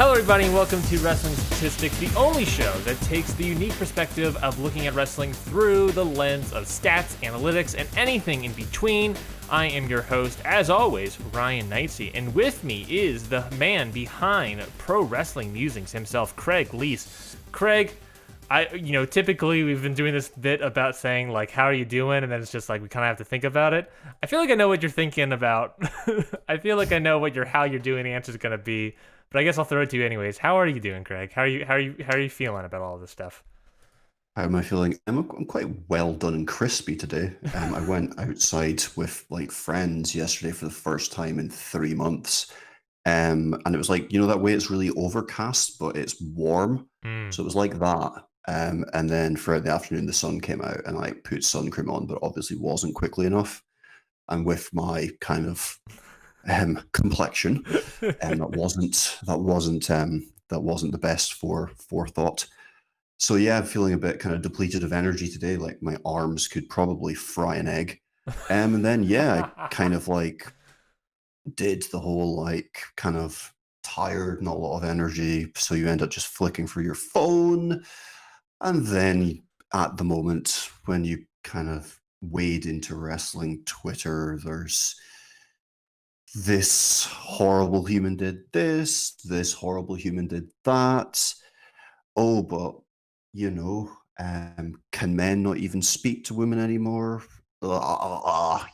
Hello, everybody, and welcome to Wrestling Statistics, the only show that takes the unique perspective of looking at wrestling through the lens of stats, analytics, and anything in between. I am your host, as always, Ryan Knightsey, and with me is the man behind Pro Wrestling Musings himself, Craig Leask. Craig, typically we've been doing this bit about saying, like, how are you doing? And then it's just like, we kind of have to think about it. I feel like I know what you're thinking about. I feel like I know what how you're doing answer is going to be. But I guess I'll throw it to you anyways. How are you doing, Craig? How are you feeling about all of this stuff? How am I feeling? I'm quite well done and crispy today. I went outside with like friends yesterday for the first time in 3 months. And it was like, that way it's really overcast, but it's warm. So it was like that. And then throughout the afternoon, the sun came out and I put sun cream on, but obviously wasn't quickly enough. And with my kind of complexion, and that wasn't the best for forethought. So yeah, I'm feeling a bit kind of depleted of energy today. Like my arms could probably fry an egg. And then yeah, I kind of like did the whole like kind of tired, not a lot of energy. So you end up just flicking through your phone. And then at the moment when you kind of wade into wrestling Twitter, there's this horrible human did this horrible human did that. Oh, but can men not even speak to women anymore?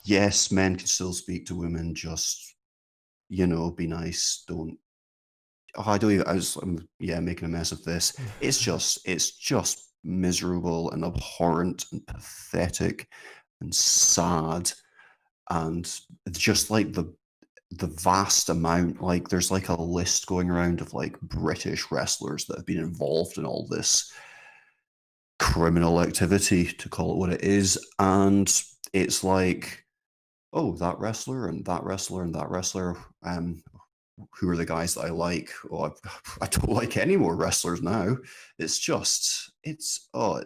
Yes, men can still speak to women. Just be nice. Don't. Oh, I don't. I'm making a mess of this. It's just miserable and abhorrent and pathetic and sad, and just like the vast amount, like there's like a list going around of like British wrestlers that have been involved in all this criminal activity, to call it what it is. And it's like, oh, that wrestler and that wrestler and that wrestler, who are the guys that I like? Oh, I don't like any more wrestlers now. It's just, it's vile,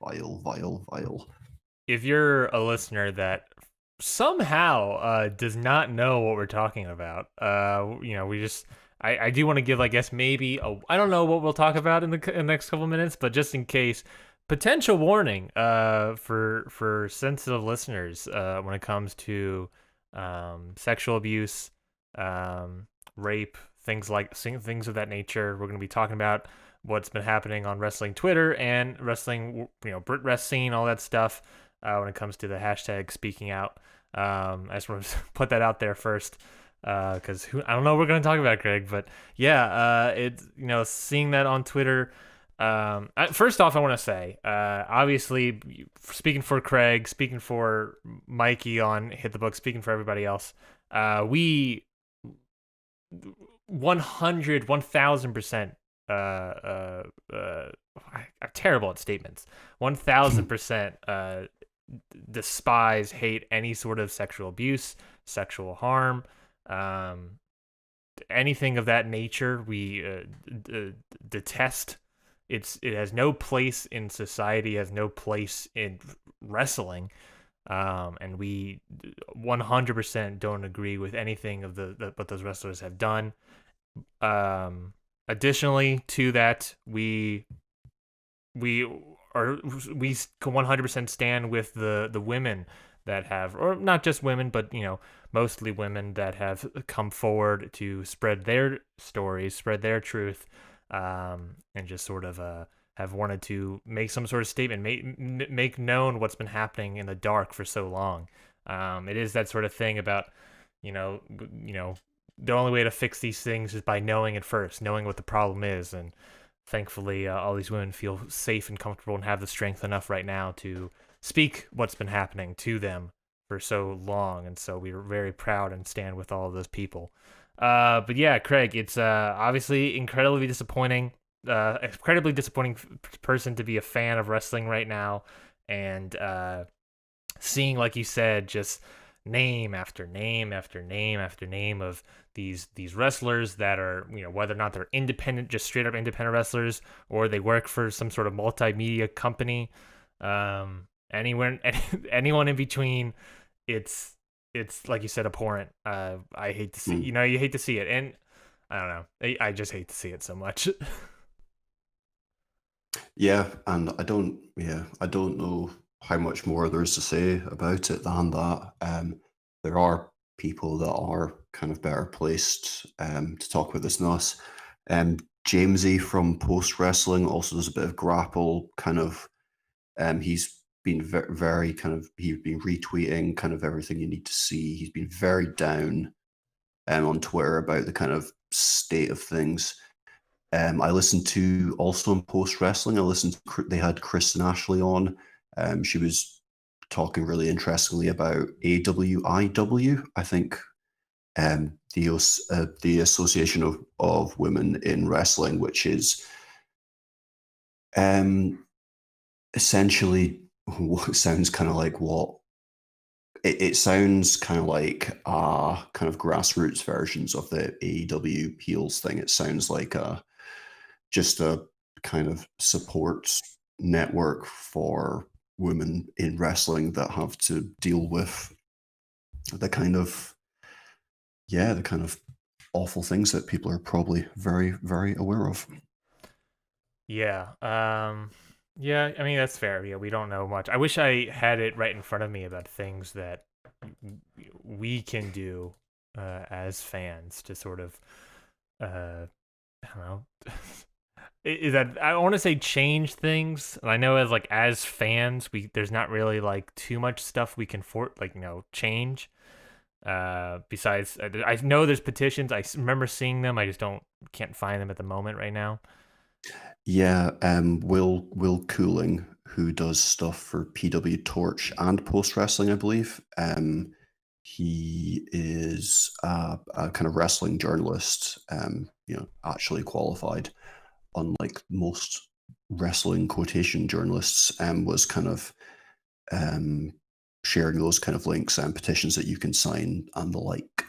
vile, vile, vile. If you're a listener that somehow does not know what we're talking about, I do want to give, I guess, maybe I don't know what we'll talk about in the next couple minutes, but just in case, potential warning for sensitive listeners when it comes to sexual abuse, rape, things of that nature. We're going to be talking about what's been happening on wrestling Twitter and wrestling, Brit Rest scene, all that stuff. When it comes to the hashtag speaking out, I just want to put that out there first, because I don't know what we're going to talk about, Greg, but yeah, it's seeing that on Twitter. First off, I want to say, obviously, speaking for Craig, speaking for Mikey on Hit the Book, speaking for everybody else, we 1000%. I'm terrible at statements. 1000% despise, hate any sort of sexual abuse, sexual harm, anything of that nature. We detest. It has no place in society, has no place in wrestling, and we 100% don't agree with anything of what those wrestlers have done. Additionally to that, we 100% stand with the women that have, or not just women, but mostly women that have come forward to spread their stories, spread their truth, and just sort of have wanted to make some sort of statement, make known what's been happening in the dark for so long. It is that sort of thing about the only way to fix these things is by knowing it first, knowing what the problem is. And thankfully, all these women feel safe and comfortable and have the strength enough right now to speak what's been happening to them for so long. And so we are very proud and stand with all of those people. But yeah, Craig, it's obviously incredibly disappointing person to be a fan of wrestling right now. And seeing, like you said, just name after name after name after name of these wrestlers that are, whether or not they're independent, just straight up independent wrestlers, or they work for some sort of multimedia company, anyone in between. It's it's like you said, abhorrent. I hate to see, Mm. you hate to see it, and I don't know, I just hate to see it so much. Yeah, and I don't know how much more there is to say about it than that. There are people that are kind of better placed to talk about this than us. Jamesy from Post Wrestling also does a bit of grapple kind of. He's been very kind of he's been retweeting kind of everything you need to see. He's been very down on Twitter about the kind of state of things. I listened to also in Post Wrestling. I listened to they had Kristen Ashley on. She was talking really interestingly about AWIW. I think the Association of Women in Wrestling, which is um, essentially what sounds kind of like what it sounds kind of like kind of grassroots versions of the AEW heels thing. It sounds like just a kind of support network for women in wrestling that have to deal with the kind of the kind of awful things that people are probably very very aware of. Yeah. Yeah, I mean that's fair. Yeah, we don't know much. I wish I had it right in front of me about things that we can do as fans to sort of I don't know. Is that I want to say change things, and I know as fans, there's not really like too much stuff we can change. Besides, I know there's petitions. Remember seeing them. I just don't can't find them at the moment right now. Yeah, Will Cooling, who does stuff for PW Torch and Post Wrestling, I believe. He is a kind of wrestling journalist, actually qualified, unlike most wrestling quotation journalists, was kind of um, sharing those kind of links and petitions that you can sign and the like.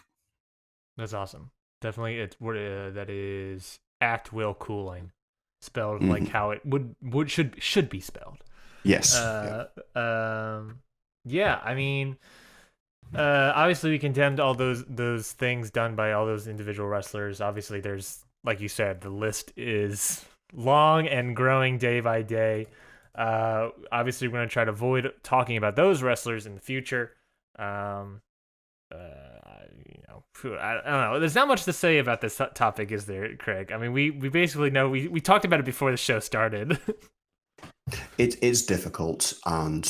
That's awesome. Definitely, it's what that is. Act Will Cooling, spelled like Mhm. how it would should be spelled. Yes. Yeah. Uh, yeah. I mean, obviously we condemned all those things done by all those individual wrestlers. Obviously, there's like you said, the list is long and growing day by day. Obviously, we're gonna try to avoid talking about those wrestlers in the future. Um, I don't know. There's not much to say about this topic, is there, Craig? I mean, we basically know we talked about it before the show started. It is difficult, and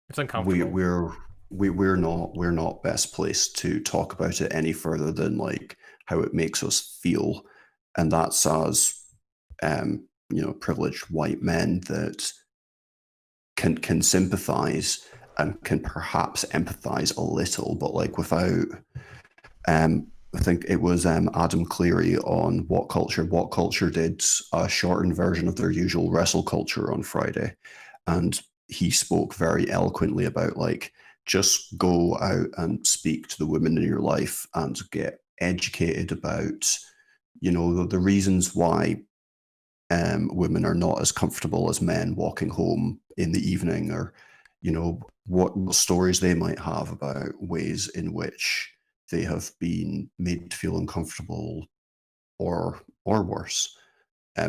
It's we uncomfortable. we're we're not best placed to talk about it any further than like how it makes us feel, and that's as privileged white men that can sympathize and can perhaps empathize a little, but like without I think it was Adam Cleary on What Culture. What Culture did a shortened version of their usual wrestle culture on Friday, and he spoke very eloquently about like just go out and speak to the women in your life and get educated about the reasons why women are not as comfortable as men walking home in the evening, or what stories they might have about ways in which they have been made to feel uncomfortable or worse.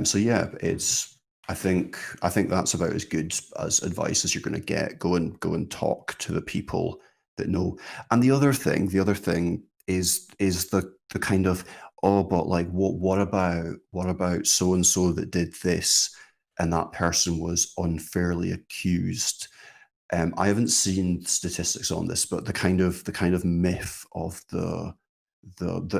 So yeah, it's I think that's about as good as advice as you're going to get. Go and talk to the people that know. And the other thing is the kind of but like what about so and so that did this and that person was unfairly accused. I haven't seen statistics on this, but the kind of myth of the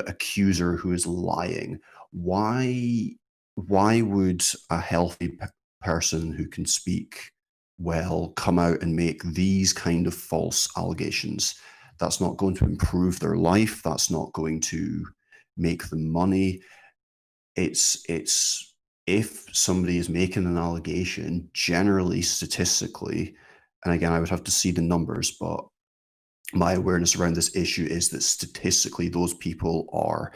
accuser who is lying. Why why would a healthy person who can speak well come out and make these kind of false allegations? That's not going to improve their life. That's not going to make them money. It's if somebody is making an allegation, generally statistically, and again, I would have to see the numbers, but my awareness around this issue is that statistically, those people are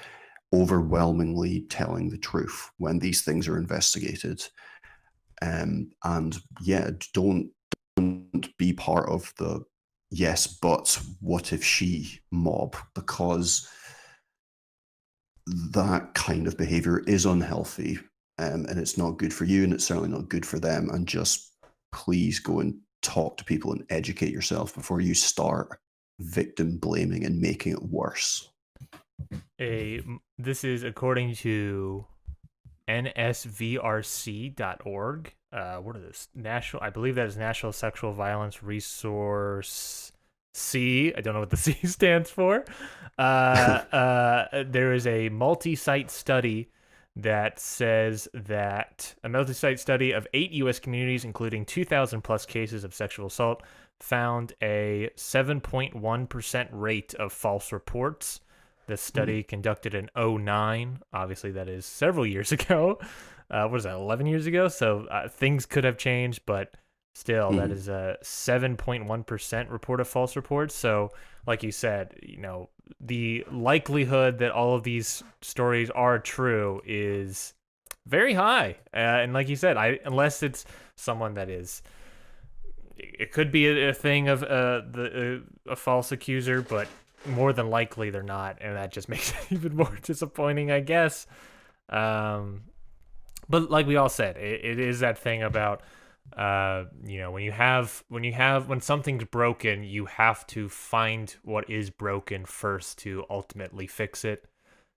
overwhelmingly telling the truth when these things are investigated. And yeah, don't be part of yes, but what if she mob? Because that kind of behavior is unhealthy, and it's not good for you, and it's certainly not good for them. And just please go and talk to people and educate yourself before you start victim blaming and making it worse. This is according to nsvrc.org. What is this? National, I believe that is National Sexual Violence Resource C. I don't know what the C stands for. There is a multi-site study that says that a multi-site study of 8 U.S. communities, including 2,000 plus cases of sexual assault, found a 7.1% rate of false reports. This study conducted in '09. Obviously, that is several years ago. What is that, 11 years ago? So things could have changed, but still, that Mm-hmm. is a 7.1% report of false reports. So, like you said, the likelihood that all of these stories are true is very high. And like you said, unless it's someone that is, it could be a thing of a false accuser, but more than likely they're not, and that just makes it even more disappointing, I guess. Um, but like we all said, it is that thing about when something's broken, you have to find what is broken first to ultimately fix it.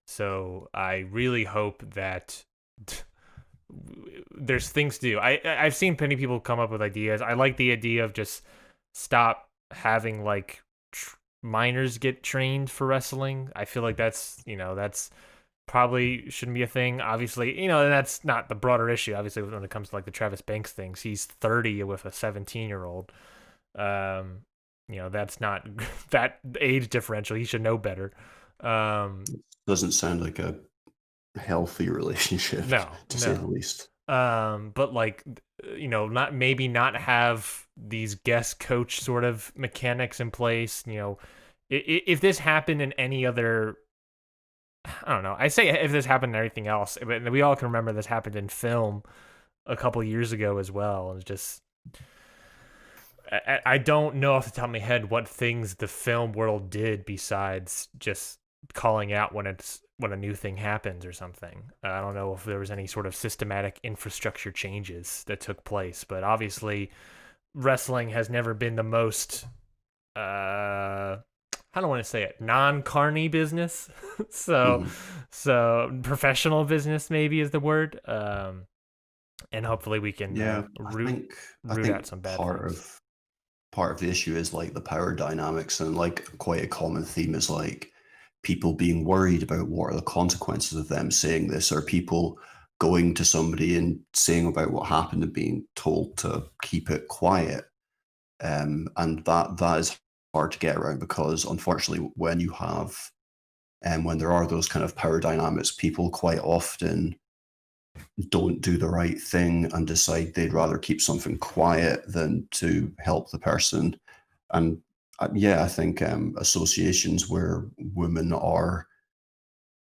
So I really hope that there's things to do. I've seen many people come up with ideas. I like the idea of just stop having like minors get trained for wrestling. I feel like that's probably shouldn't be a thing. Obviously, and that's not the broader issue. Obviously, when it comes to like the Travis Banks things, he's 30 with a 17-year-old. Um, that's not that age differential. He should know better. Um, Doesn't sound like a healthy relationship, no, to say the no. least. But like, not have these guest coach sort of mechanics in place. If this happened in any other, I don't know. I say if this happened in everything else, but we all can remember this happened in film a couple years ago as well. It's just I don't know off the top of my head what things the film world did besides just calling out when a new thing happens or something. I don't know if there was any sort of systematic infrastructure changes that took place, but obviously wrestling has never been the most I don't want to say it, non-carny business. so Mm-hmm. so professional business maybe is the word. And hopefully we can Yeah, I root out think some bad things. part of the issue is like the power dynamics, and like quite a common theme is like people being worried about what are the consequences of them saying this, or people going to somebody and saying about what happened and being told to keep it quiet. And that is hard to get around because unfortunately when there are those kind of power dynamics, people quite often don't do the right thing and decide they'd rather keep something quiet than to help the person. And yeah, I think associations where women are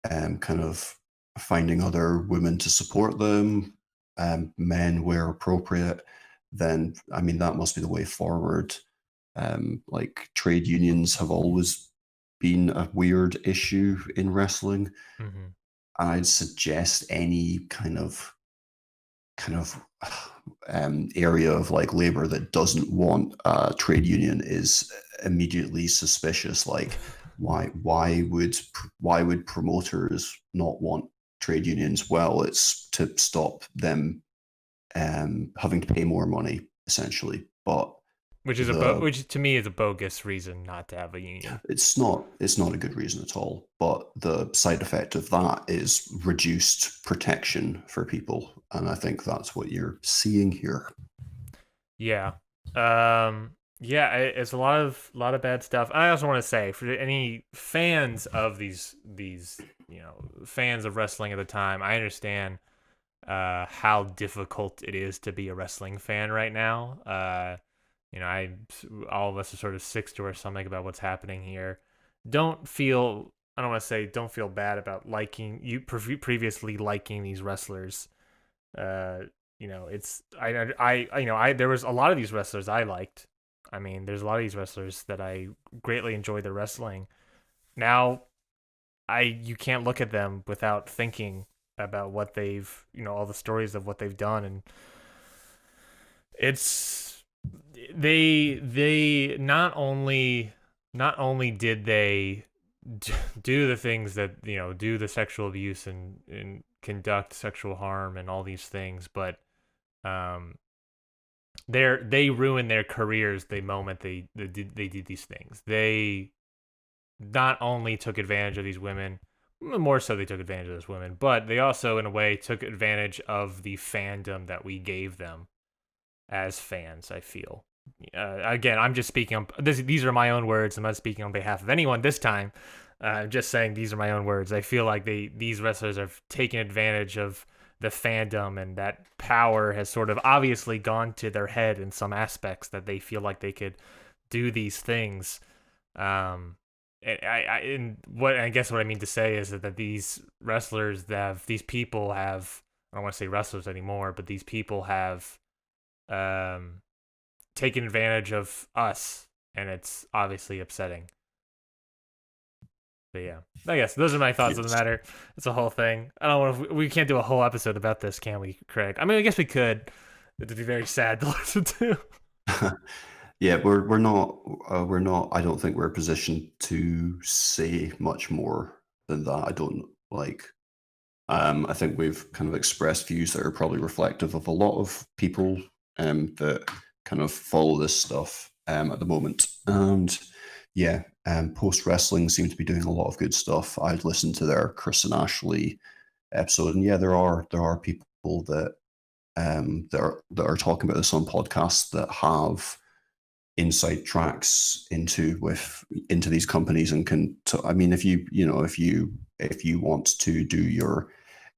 kind of finding other women to support them, men where appropriate, then I mean that must be the way forward. Like trade unions have always been a weird issue in wrestling. Hmm. I'd suggest any kind of area of like labor that doesn't want a trade union is immediately suspicious. Like, why would promoters not want trade unions? Well, it's to stop them having to pay more money, essentially. But the Which to me is a bogus reason not to have a union. it's not a good reason at all. But the side effect of that is reduced protection for people, and I think that's what you're seeing here. Yeah. Yeah, it's a lot of bad stuff. I also want to say for any fans of these fans of wrestling at the time, I understand how difficult it is to be a wrestling fan right now. I all of us are sort of sick to our stomach about what's happening here. Don't feel I don't want to say don't feel bad about liking you previously liking these wrestlers. It's I there was a lot of these wrestlers I liked. I mean, there's a lot of these wrestlers that I greatly enjoy their wrestling. Now, you can't look at them without thinking about what they've, all the stories of what they've done, and it's they not only did they do the things that, do the sexual abuse and conduct sexual harm and all these things, but um they ruined their careers the moment they did these things. They not only took advantage of these women, more so they took advantage of those women, but they also in a way took advantage of the fandom that we gave them as fans, I feel. Again, I'm just speaking on this. These are my own words. I'm not speaking on behalf of anyone this time. I'm just saying these are my own words. I feel like these wrestlers have taken advantage of the fandom, and that power has sort of obviously gone to their head in some aspects that they feel like they could do these things. And what I guess what I mean to say is that these wrestlers these people have, I don't want to say wrestlers anymore, but these people have um taken advantage of us, and it's obviously upsetting. But yeah, I guess those are my thoughts on the Yes. matter. It's a whole thing. I don't want to. We can't do a whole episode about this, can we, Craig? I mean, I guess we could. It'd be very sad to listen to. Yeah, we're not. I don't think we're positioned to say much more than that. I don't like. I think we've kind of expressed views that are probably reflective of a lot of people that kind of follow this stuff at the moment. And yeah, Post Wrestling seem to be doing a lot of good stuff. I'd listened to their Chris and Ashley episode, and yeah, there are people that are talking about this on podcasts that have inside tracks into these companies and I mean, if you want to do your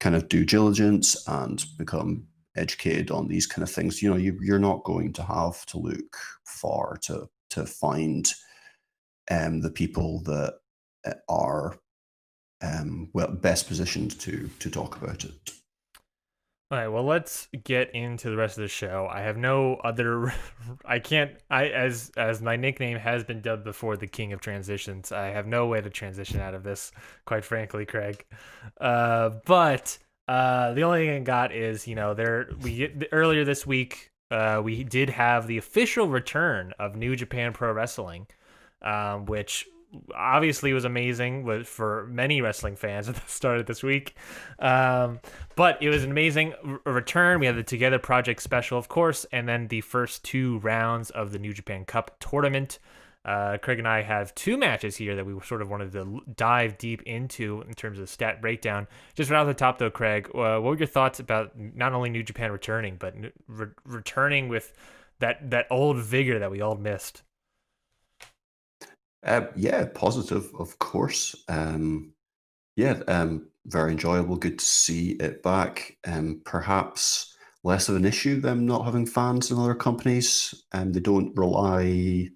kind of due diligence and become educated on these kind of things, you're not going to have to look far to find the people that are well best positioned to talk about it. All right, well, let's get into the rest of the show. I have no other. I can't. As my nickname has been dubbed before, the King of Transitions. I have no way to transition out of this, quite frankly, Craig. But the only thing I got is, earlier this week, we did have the official return of New Japan Pro Wrestling, which obviously was amazing for many wrestling fans at the start of this week. But it was an amazing return. We had the Together Project special, of course, and then the first two rounds of the New Japan Cup tournament. Craig and I have two matches here that we sort of wanted to dive deep into in terms of stat breakdown. Just right off the top, though, Craig, what were your thoughts about not only New Japan returning, but returning with that old vigor that we all missed? Yeah, positive, of course. Yeah, very enjoyable. Good to see it back. Perhaps less of an issue them not having fans in other companies, and they don't rely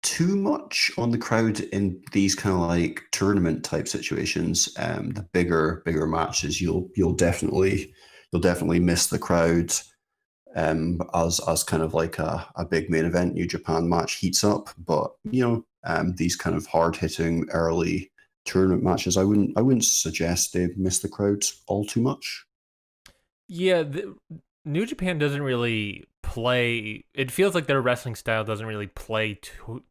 too much on the crowd in these kind of like tournament type situations. The bigger matches, you'll definitely miss the crowd as kind of like a big main event New Japan match heats up. But these kind of hard hitting early tournament matches, I wouldn't suggest they miss the crowds all too much. Yeah, New Japan doesn't really play. It feels like their wrestling style doesn't really play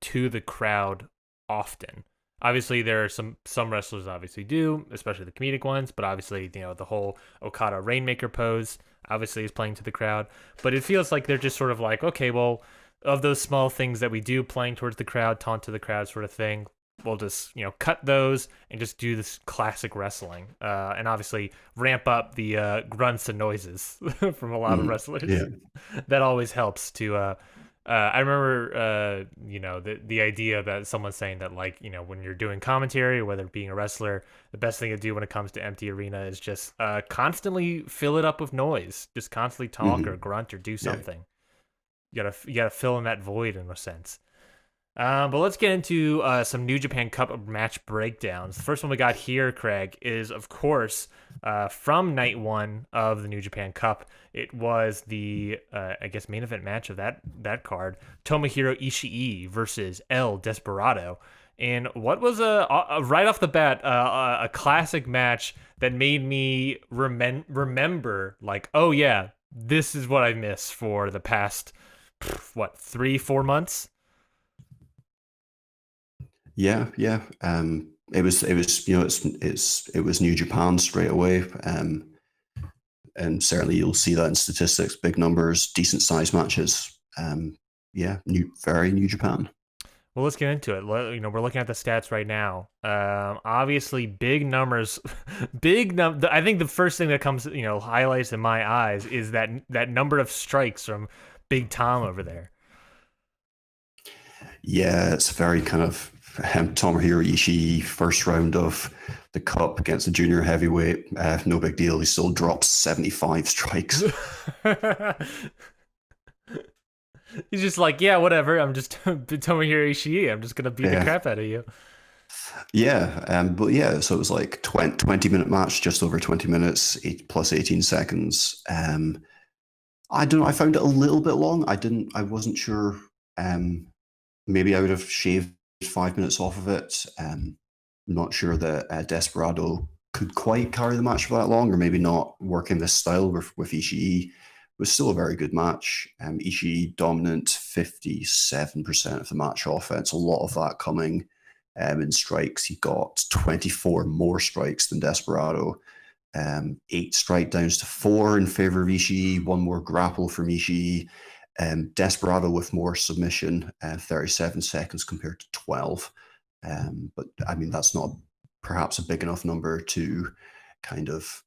to the crowd often. Obviously, there are some wrestlers obviously do, especially the comedic ones. But obviously, the whole Okada Rainmaker pose obviously is playing to the crowd. But it feels like they're just sort of like, okay, well, of those small things that we do, playing towards the crowd, taunt to the crowd, sort of thing, we'll just cut those and just do this classic wrestling, and obviously ramp up the grunts and noises from a lot of wrestlers. Yeah. That always helps to I remember the idea that someone's saying that, like, when you're doing commentary or whether being a wrestler, the best thing to do when it comes to empty arena is just constantly fill it up with noise, just constantly talk or grunt or do Yeah. something. You gotta fill in that void in a sense. But let's get into some New Japan Cup match breakdowns. The first one we got here, Craig, is of course from night one of the New Japan Cup. It was the I guess main event match of that card: Tomohiro Ishii versus El Desperado. And what was a right off the bat a classic match that made me remember, like, oh yeah, this is what I missed for the past what 3-4 months. Yeah, yeah. It was it was New Japan straight away. And certainly you'll see that in statistics, big numbers, decent sized matches. Yeah, very New Japan. Well, let's get into it. We're looking at the stats right now. Obviously, big numbers, I think the first thing that comes, highlights in my eyes is that number of strikes from Big Tom over there. Yeah, it's very kind of Tomohiro Ishii, first round of the cup against the junior heavyweight. No big deal. He still drops 75 strikes. He's just like, yeah, whatever. I'm just Tomohiro Ishii. I'm just gonna beat the crap out of you. Yeah, but yeah, so it was like 20-minute match, just over 20 minutes, plus 18 seconds. I don't know. I found it a little bit long. I wasn't sure. Maybe I would have shaved 5 minutes off of it. I'm not sure that Desperado could quite carry the match for that long, or maybe not working this style with Ishii. It was still a very good match. Ishii dominant, 57% of the match offense, a lot of that coming in strikes. He got 24 more strikes than Desperado. 8 strike downs to 4 in favor of Ishii, 1 more grapple from Ishii. Desperado with more submission, 37 seconds compared to 12. But I mean, that's not perhaps a big enough number to kind of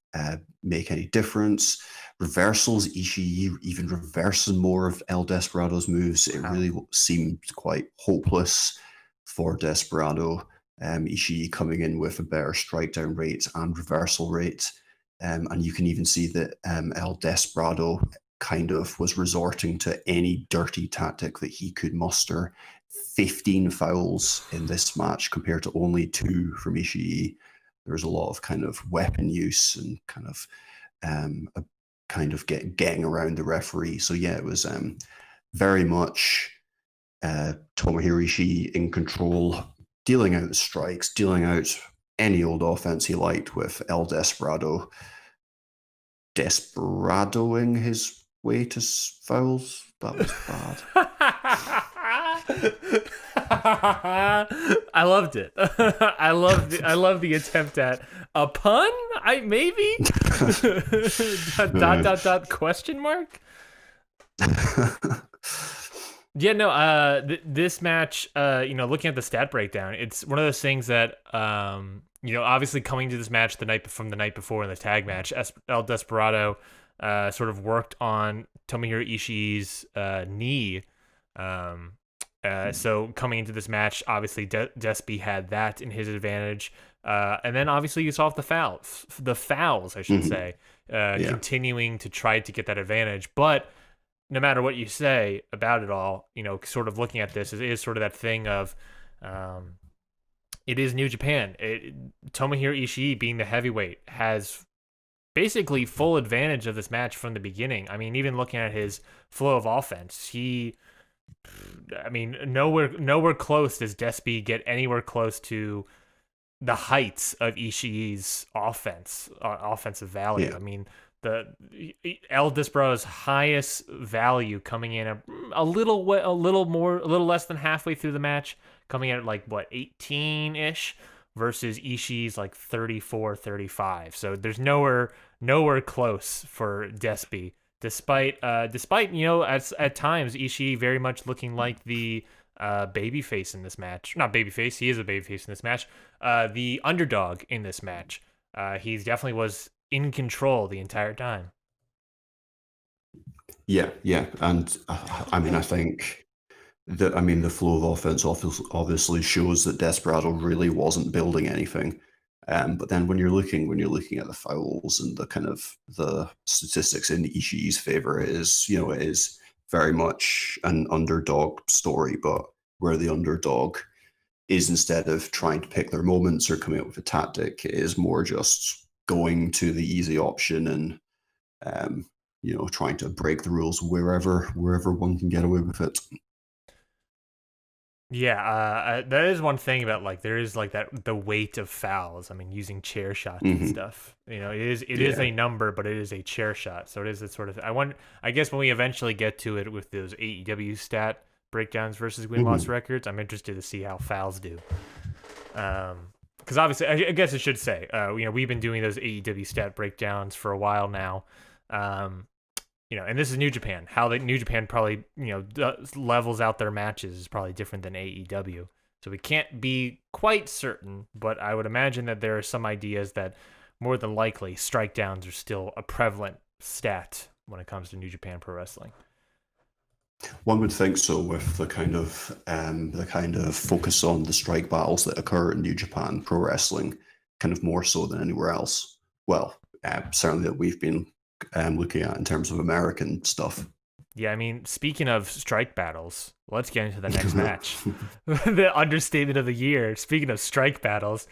make any difference. Reversals, Ishii even reversing more of El Desperado's moves. It really seemed quite hopeless for Desperado. Ishii coming in with a better strike down rate and reversal rate. And you can even see that El Desperado kind of was resorting to any dirty tactic that he could muster. 15 fouls in this match compared to only 2 from Ishii. There was a lot of kind of weapon use and getting around the referee. So yeah, it was very much Tomohiro Ishii in control, dealing out the strikes, dealing out any old offense he liked, with El Desperado desperadoing his way to fouls. That was bad. I loved it. I love the attempt at a pun. Maybe dot question mark. Yeah, no. This match, looking at the stat breakdown, it's one of those things that, obviously coming to this match the night before in the tag match, El Desperado sort of worked on Tomohiro Ishii's knee. So coming into this match, obviously Despy had that in his advantage. And then obviously you saw the fouls, I should say, continuing to try to get that advantage. But no matter what you say about it all, sort of looking at this, it is sort of that thing of, it is New Japan. Tomohiro Ishii, being the heavyweight, has basically full advantage of this match from the beginning. I mean, even looking at his flow of offense, nowhere close does Despy get anywhere close to the heights of Ishii's offensive value. Yeah. I mean, the El Desperado's highest value coming in a little less than halfway through the match, coming in at like 18-ish, versus Ishii's like 34, 35. So there's nowhere close for Despy. Despite at times Ishii very much looking like the babyface in this match. Not babyface, he is a babyface in this match. The underdog in this match. He definitely was in control the entire time. Yeah, and I think that the flow of offense obviously shows that Desperado really wasn't building anything. But then when you're looking at the fouls and the kind of the statistics in Ishii's favor, it is very much an underdog story. But where the underdog is, instead of trying to pick their moments or coming up with a tactic, it is more just going to the easy option and um, trying to break the rules wherever one can get away with it. Yeah, that is one thing about like there is like that the weight of fouls. I mean, using chair shots and Hmm. stuff. It is Yeah. a number, but it is a chair shot. So it is a sort of I guess when we eventually get to it with those AEW stat breakdowns versus win loss Hmm. records, I'm interested to see how fouls do. Because obviously, I guess I should say, we've been doing those AEW stat breakdowns for a while now. Um, and this is New Japan. How New Japan probably, levels out their matches is probably different than AEW. So we can't be quite certain, but I would imagine that there are some ideas that more than likely strikedowns are still a prevalent stat when it comes to New Japan Pro Wrestling. One would think so, with the kind of focus on the strike battles that occur in New Japan Pro Wrestling, kind of more so than anywhere else. Well, certainly that we've been looking at in terms of American stuff. Yeah, I mean, speaking of strike battles, let's get into the next match. The understatement of the year. Speaking of strike battles,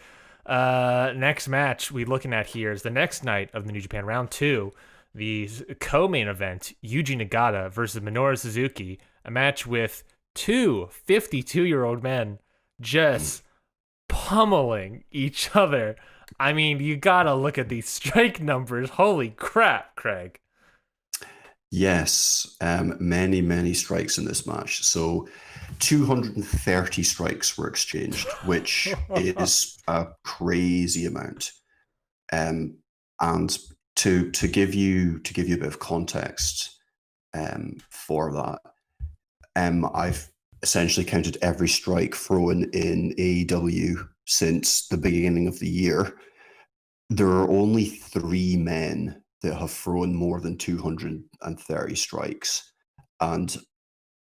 next match we looking at here is the next night of the New Japan Round 2, the co-main event, Yuji Nagata versus Minoru Suzuki, a match with two 52-year-old men just pummeling each other. I mean, you gotta look at these strike numbers. Holy crap, Craig. Yes, many strikes in this match. So 230 strikes were exchanged, which is a crazy amount. Um, and to give you a bit of context for that, I've essentially counted every strike thrown in AEW since the beginning of the year. There are only three men that have thrown more than 230 strikes, and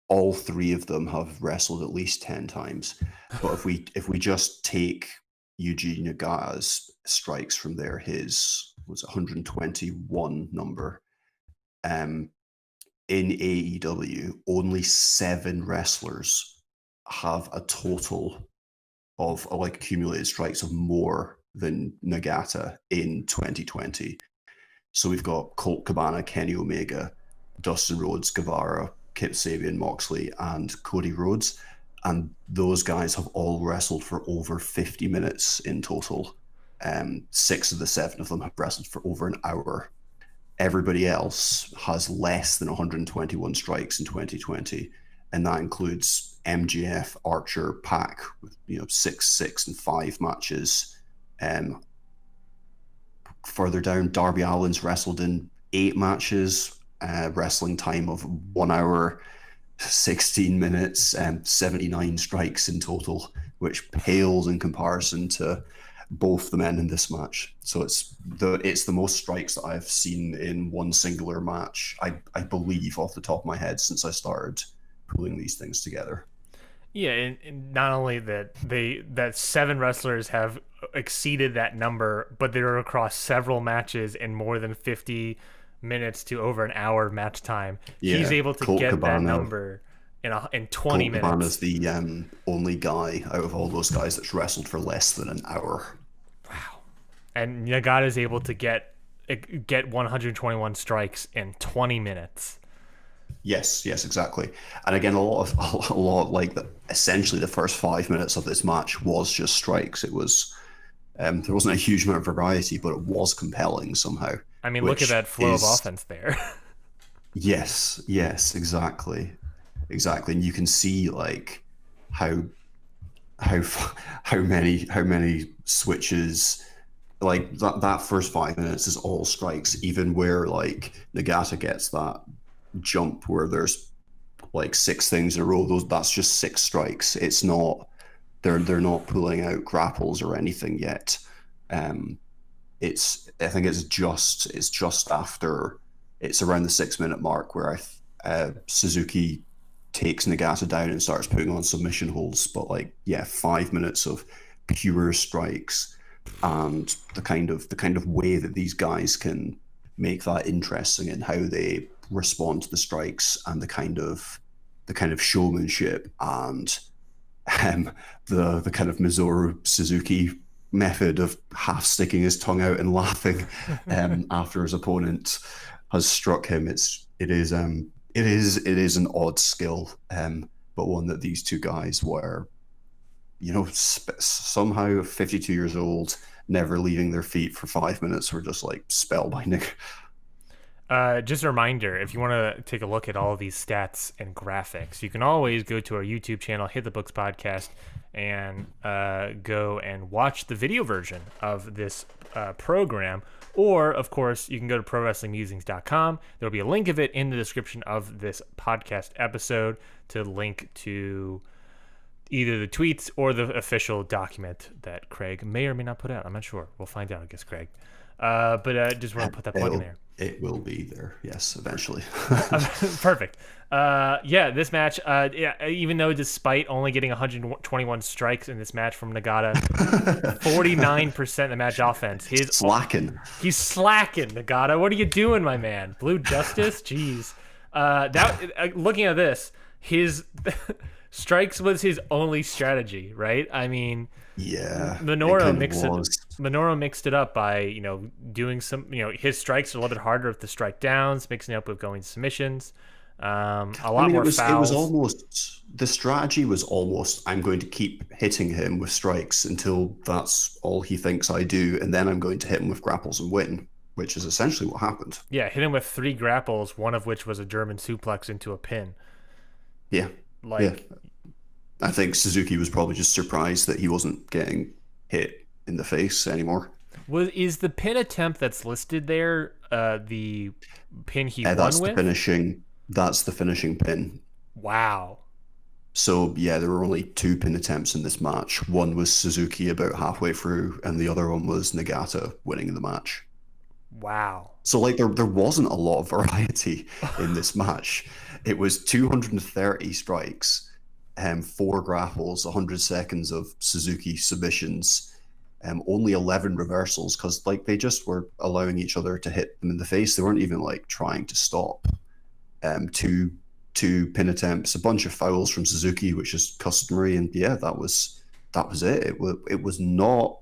all three of them have wrestled at least 10 times. But if we just take Yuji Nagata's strikes from there, his was 121 number. Um, in AEW, only seven wrestlers have a total of like accumulated strikes of more than Nagata in 2020. So we've got Colt Cabana, Kenny Omega, Dustin Rhodes, Guevara, Kip Sabian, Moxley, and Cody Rhodes. And those guys have all wrestled for over 50 minutes in total. Six of the seven of them have wrestled for over an hour. Everybody else has less than 121 strikes in 2020, and that includes MGF, Archer, Pac with 6, 6, and 5 matches. Um, Further down, Darby Allin's wrestled in 8 matches, wrestling time of 1 hour, 16 minutes, and 79 strikes in total, which pales in comparison to both the men in this match. So it's the most strikes that I've seen in one singular match, I believe, off the top of my head, since I started pulling these things together. Yeah, and not only that seven wrestlers have exceeded that number, but they're across several matches in more than 50 minutes to over an hour match time. He's Yeah, able to Colt get that Cabana. number in 20 Colt Cabana's minutes. the only guy out of all those guys that's wrestled for less than an hour. Wow. And Nagata is able to get 121 strikes in 20 minutes. Yes, exactly. And again, a lot like essentially the first 5 minutes of this match was just strikes. It was there wasn't a huge amount of variety, but it was compelling somehow. I mean, look at Which that flow of is offense there. yes, exactly, and you can see like how how how many switches, like that first 5 minutes is all strikes, even where like Nagata gets that jump where there's like six things in a row. That's just six strikes. It's not they're not pulling out grapples or anything yet. Um, I think it's just after it's around the 6 minute mark where Suzuki takes Nagata down and starts putting on submission holds. But like, yeah, 5 minutes of pure strikes, and the kind of way that these guys can make that interesting and how they respond to the strikes, and the kind of showmanship and the kind of Mizuru Suzuki method of half sticking his tongue out and laughing after his opponent has struck him. It is an odd skill, but one that these two guys were, somehow 52 years old, never leaving their feet for 5 minutes, were just like spellbinding. Just a reminder, if you want to take a look at all of these stats and graphics, you can always go to our YouTube channel, Hit the Books Podcast, and go and watch the video version of this program. Or, of course, you can go to ProWrestlingMusings.com. There'll be a link of it in the description of this podcast episode to link to either the tweets or the official document that Craig may or may not put out. I'm not sure. We'll find out, I guess, Craig. But just want to put that plug in there. It will be there, yes, eventually. Perfect. This match, even though despite only getting 121 strikes in this match from Nagata, 49% of the match offense. He's slacking, Nagata. What are you doing, my man? Blue Justice? Jeez. Looking at this, his strikes was his only strategy, right? I mean... Yeah, Minoru mixed it up by doing some his strikes are a little bit harder with the strike downs, mixing it up with going submissions, a lot more fouls. It was almost, the strategy was almost, I'm going to keep hitting him with strikes until that's all he thinks I do, and then I'm going to hit him with grapples and win, which is essentially what happened. Yeah, hit him with 3 grapples, one of which was a German suplex into a pin. Yeah, I think Suzuki was probably just surprised that he wasn't getting hit in the face anymore. Is the pin attempt that's listed there the pin he won with? That's the finishing pin. Wow. So, yeah, there were only 2 pin attempts in this match. One was Suzuki about halfway through, and the other one was Nagata winning the match. Wow. So, there wasn't a lot of variety in this match. It was 230 strikes, 4 grapples, 100 seconds of Suzuki submissions, only 11 reversals, because they just were allowing each other to hit them in the face. They weren't even trying to stop. 2 pin attempts, a bunch of fouls from Suzuki, which is customary, and yeah, that was it. It was not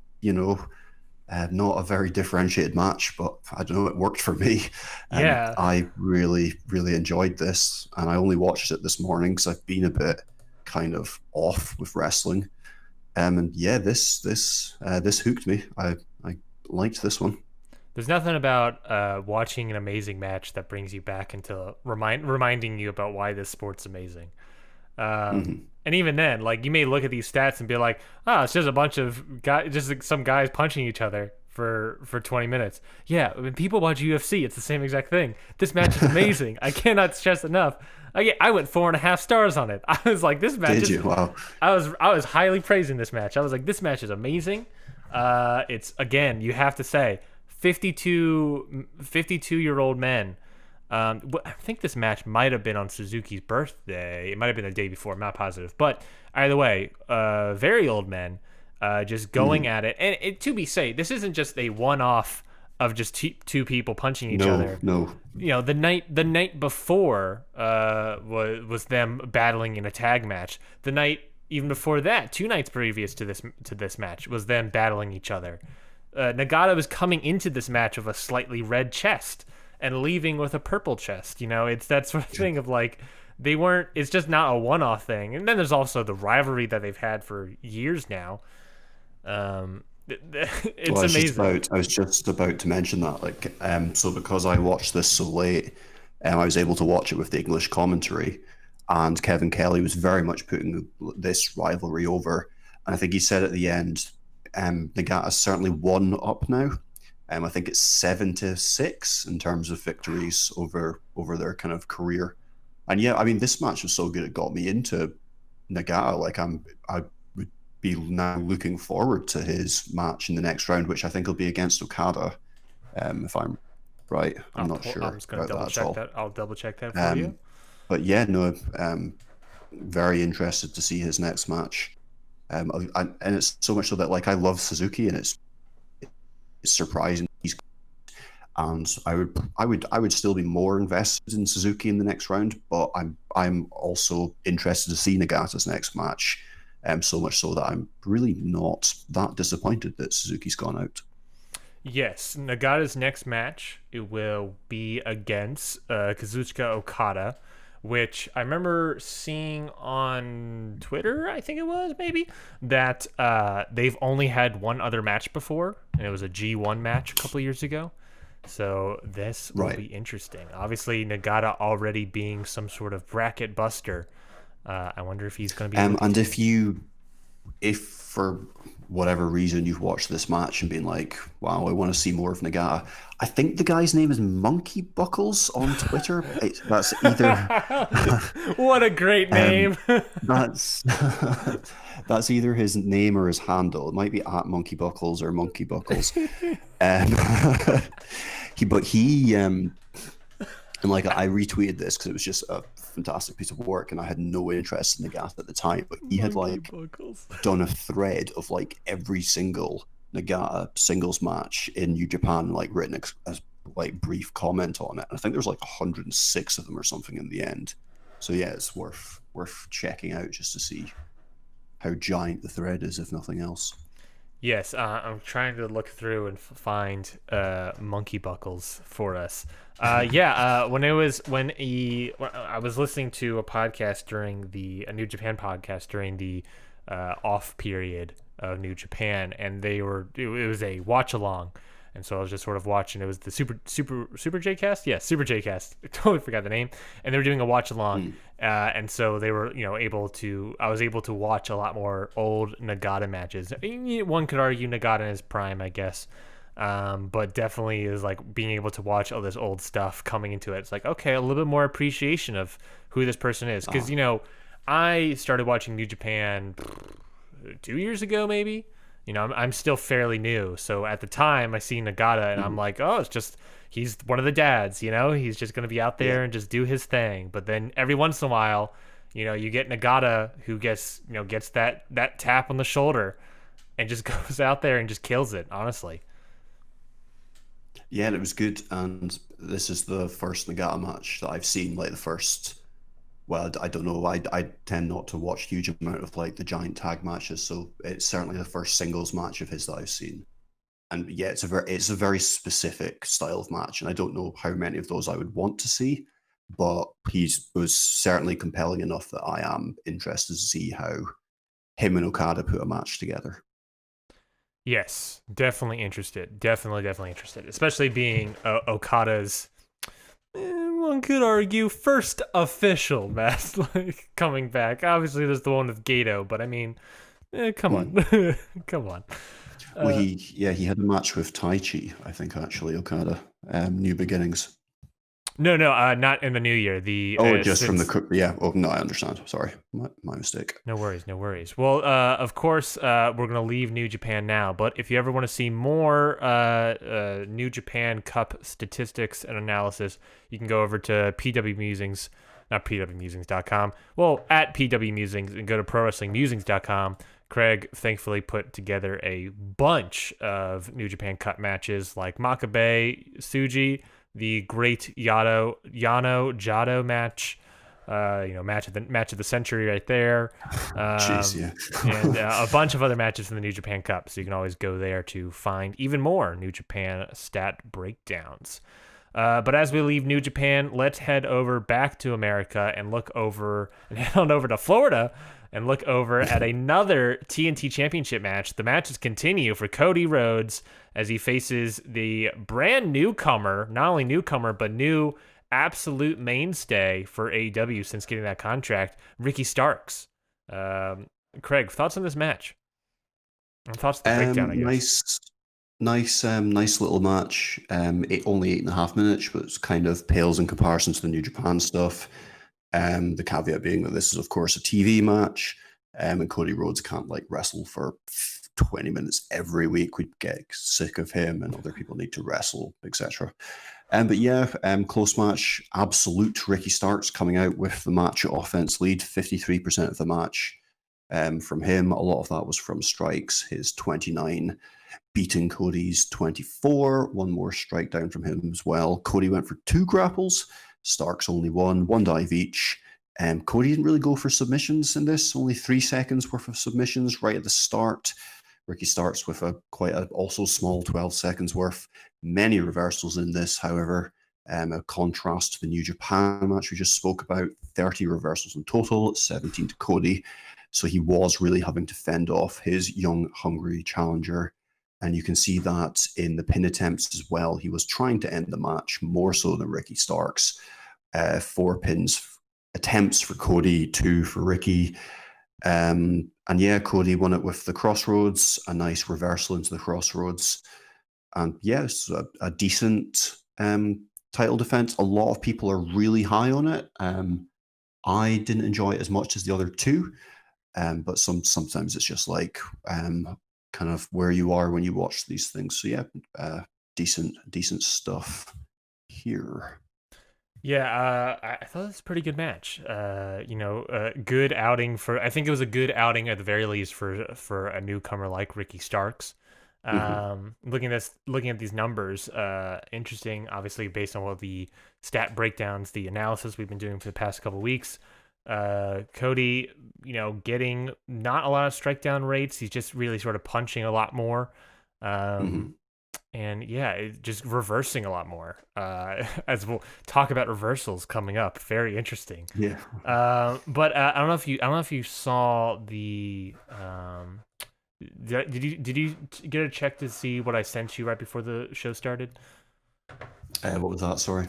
not a very differentiated match, but I don't know, it worked for me. Yeah, I really, really enjoyed this, and I only watched it this morning because I've been a bit kind of off with wrestling, and yeah, this hooked me. I liked this one. There's nothing about watching an amazing match that brings you back into reminding you about why this sport's amazing. And even then, you may look at these stats and be like, it's just a bunch of guys, just some guys punching each other for 20 minutes. Yeah, when people watch UFC, it's the same exact thing. This match is amazing. I cannot stress enough. I went 4.5 stars on it. I was like, this match. Did you? Wow. I was highly praising this match. I was like, this match is amazing. It's, again, you have to say, 52-year-old men. I think this match might have been on Suzuki's birthday. It might have been the day before. I'm not positive. But either way, very old men just going at it. And to be safe, this isn't just a one-off of just 2 people punching each other. No. The night before was them battling in a tag match. The night even before that, 2 nights previous to this match, was them battling each other. Nagata was coming into this match with a slightly red chest and leaving with a purple chest. It's that sort of thing of they weren't. It's just not a one-off thing. And then there's also the rivalry that they've had for years now. It's amazing. I was just about to mention that. So because I watched this so late, I was able to watch it with the English commentary, and Kevin Kelly was very much putting this rivalry over. And I think he said at the end, Nagata's certainly 1 up now. I think it's 7-6 in terms of victories over their kind of career. And yeah, I mean, this match was so good it got me into Nagata. I would be now looking forward to his match in the next round, which I think will be against Okada, if I'm right. I'm not sure. I'm just going to double check that. I'll double check that for you. But yeah, no, very interested to see his next match. And it's so much so that I love Suzuki, and it's surprising. And I would still be more invested in Suzuki in the next round, but I'm also interested to see Nagata's next match. So much so that I'm really not that disappointed that Suzuki's gone out. Yes, Nagata's next match it will be against Kazuchika Okada, which I remember seeing on Twitter. I think it was maybe that they've only had one other match before, and it was a G1 match a couple years ago. So this will Right. be interesting. Obviously, Nagata already being some sort of bracket buster. I wonder if he's going to be able to And continue. if for whatever reason you've watched this match and been like, wow, I want to see more of Nagata, I think the guy's name is Monkey Buckles on Twitter. That's either What a great um, name! that's that's either his name or his handle. It might be at Monkey Buckles or Monkey Buckles. Um, he and like I retweeted this because it was just a fantastic piece of work, and I had no interest in the Nagata at the time. But he had Monkey like buckles. done a thread of like every single Nagata singles match in New Japan, like written a like brief comment on it. And I think there's like 106 of them or something in the end. So yeah, it's worth checking out just to see how giant the thread is, if nothing else. Yes, I'm trying to look through and find monkey buckles for us. Yeah, when I was listening to a podcast during a New Japan podcast during the off period of New Japan, and it was a watch along, and so I was just sort of watching. It was the Super J Cast, yeah, Super J Cast. I totally forgot the name, and they were doing a watch along, Mm. and so they were I was able to watch a lot more old Nagata matches. I mean, one could argue Nagata in his prime, I guess. But definitely is like being able to watch all this old stuff coming into it. It's like, okay, a little bit more appreciation of who this person is. Because, Ah. I started watching New Japan 2 years ago, maybe. I'm still fairly new. So at the time, I see Nagata and I'm Mhm. like, oh, it's just, he's one of the dads, he's just going to be out Yeah. there and just do his thing. But then every once in a while, you get Nagata who gets that tap on the shoulder and just goes out there and just kills it, honestly. Yeah, and it was good. And this is the first Nagata match that I've seen, like the first. Well, I don't know. I tend not to watch huge amount of like the giant tag matches, so it's certainly the first singles match of his that I've seen. And yeah, it's a very specific style of match, and I don't know how many of those I would want to see, but he was certainly compelling enough that I am interested to see how him and Okada put a match together. Yes, definitely interested. Definitely interested. Especially being Okada's, one could argue, first official match like coming back. Obviously, there's the one with Gato, but I mean, come Hmm. on, come on. Well, Uh, he had a match with Taichi, I think actually Okada, New Beginnings. no, not in the new year. The Oh, just from since yeah. Oh no, I understand. Sorry, my mistake. No worries, no worries. Well, of course, we're gonna leave New Japan now. But if you ever want to see more New Japan Cup statistics and analysis, you can go over to PW Musings, not pwmusings.com. Well, at PW Musings, and go to prowrestlingmusings.com. Craig thankfully put together a bunch of New Japan Cup matches like Makabe Suji, the great Yano Jado match. Match of the century right there, Jeez, yeah. and a bunch of other matches in the New Japan Cup. So you can always go there to find even more New Japan stat breakdowns. But as we leave New Japan, let's head over back to America and head on over to Florida and look over at another TNT Championship match. The matches continue for Cody Rhodes as he faces the brand newcomer, not only newcomer, but new absolute mainstay for AEW since getting that contract, Ricky Starks. Craig, thoughts on this match? And thoughts on the breakdown, I guess. Nice little match. Only 8.5 minutes, but it's kind of pales in comparison to the New Japan stuff. The caveat being that this is, of course, a TV match, and Cody Rhodes can't like wrestle for 20 minutes every week. We'd get sick of him, and other people need to wrestle, etc. But yeah, close match. Absolute Ricky Starks coming out with the match offense lead, 53% of the match from him. A lot of that was from strikes. His 29 beating Cody's 24. One more strike down from him as well. Cody went for 2 grapples. Starks only one dive each. Cody didn't really go for submissions in this, only 3 seconds worth of submissions right at the start. Ricky starts with a quite a also small 12 seconds worth. Many reversals in this, however, a contrast to the New Japan match we just spoke about. 30 reversals in total, 17 to Cody. So he was really having to fend off his young, hungry challenger. And you can see that in the pin attempts as well. He was trying to end the match more so than Ricky Starks. 4 pins attempts for Cody, 2 for Ricky. And yeah, Cody won it with the crossroads, a nice reversal into the crossroads. And yes, a decent title defense. A lot of people are really high on it. I didn't enjoy it as much as the other two, but sometimes it's just like kind of where you are when you watch these things. So yeah, decent stuff here. Yeah, I thought it was a pretty good match. Good outing for. I think it was a good outing at the very least for a newcomer like Ricky Starks. Mm-hmm. Looking at these numbers, interesting. Obviously, based on all the stat breakdowns, the analysis we've been doing for the past couple of weeks. Cody, getting not a lot of strike down rates. He's just really sort of punching a lot more. Mm-hmm. And yeah, just reversing a lot more. As we'll talk about reversals coming up, very interesting. Yeah. But I don't know if you saw the. Did you get a check to see what I sent you right before the show started? What was that? Sorry.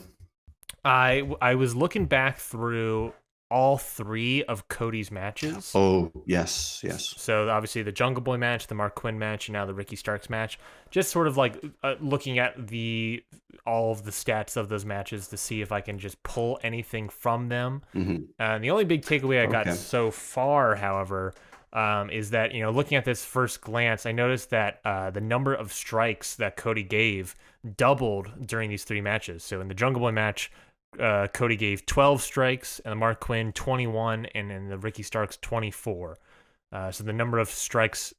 I was looking back through all 3 of Cody's matches. Oh, yes, yes. So obviously the Jungle Boy match, the Mark Quinn match, and now the Ricky Starks match. Just sort of like looking at all of the stats of those matches to see if I can just pull anything from them. Mm-hmm. And the only big takeaway I got Okay. so far, however, is that looking at this first glance, I noticed that the number of strikes that Cody gave doubled during these 3 matches. So in the Jungle Boy match, Cody gave 12 strikes, and the Mark Quinn 21, and then the Ricky Starks 24. So the number of strikes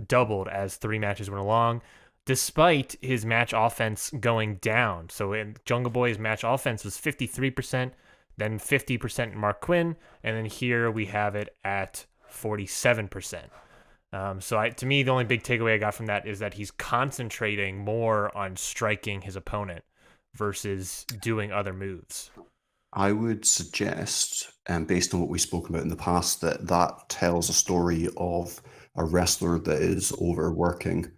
doubled as 3 matches went along, despite his match offense going down. So in Jungle Boy's match offense was 53%, then 50% in Mark Quinn, and then here we have it at 47%. To me, the only big takeaway I got from that is that he's concentrating more on striking his opponent versus doing other moves. I would suggest, based on what we spoke about in the past, that tells a story of a wrestler that is overworking.